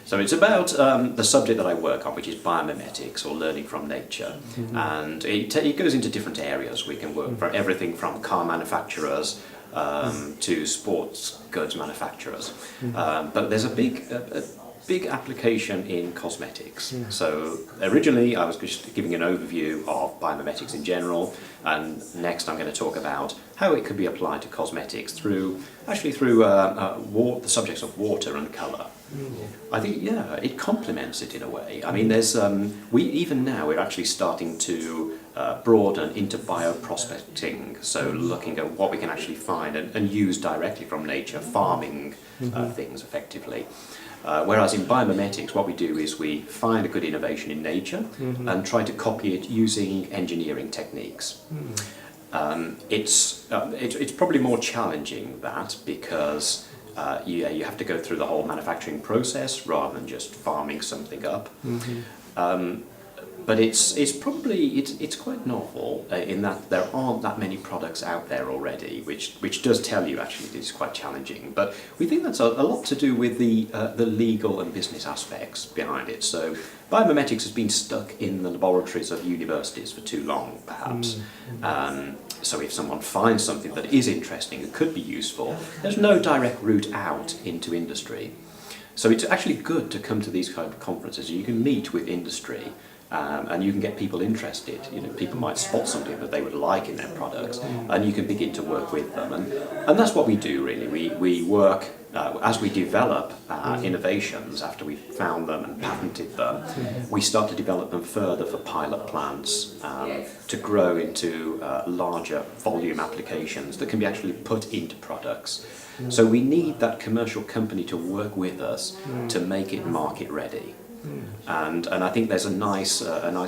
So it's about the subject that I work on, which is biomimetics, or learning from nature. And it goes into different areas. We can work for everything from car manufacturers to sports goods manufacturers. But there's a big application in cosmetics. So originally I was just giving an overview of biomimetics in general, and next I'm going to talk about how it could be applied to cosmetics through the subjects of water and colour. I think, yeah, it complements it in a way. I mean, there's even now we're actually starting to broaden into bioprospecting, so looking at what we can actually find and use directly from nature, farming things effectively. Whereas in biomimetics, what we do is we find a good innovation in nature and try to copy it using engineering techniques. It's probably more challenging that because you have to go through the whole manufacturing process rather than just farming something up. But it's quite novel in that there aren't that many products out there already, which does tell you actually it is quite challenging. But we think that's a lot to do with the legal and business aspects behind it. So biomimetics has been stuck in the laboratories of universities for too long, perhaps. So if someone finds something that is interesting and could be useful, there's no direct route out into industry. So it's actually good to come to these kind of conferences. You can meet with industry. And you can get people interested. You know, people might spot something that they would like in their products, and you can begin to work with them. And that's what we do really. We work as we develop innovations after we've found them and patented them. We start to develop them further for pilot plants to grow into larger volume applications that can be actually put into products. So we need that commercial company to work with us to make it market ready. And I think there's a nice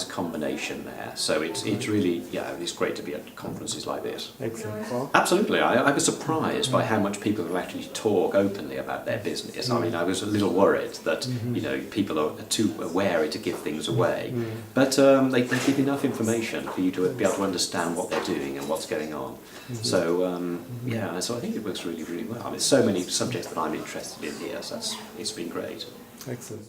combination there. So it's really, yeah, it's great to be at conferences like this. Excellent. Well, Absolutely, I was surprised by how much people will actually talk openly about their business. I mean, I was a little worried that people are too wary to give things away, but they give enough information for you to be able to understand what they're doing and what's going on. So yeah, so I think it works really, really well. I mean, so many subjects that I'm interested in here, so it's been great. excellent.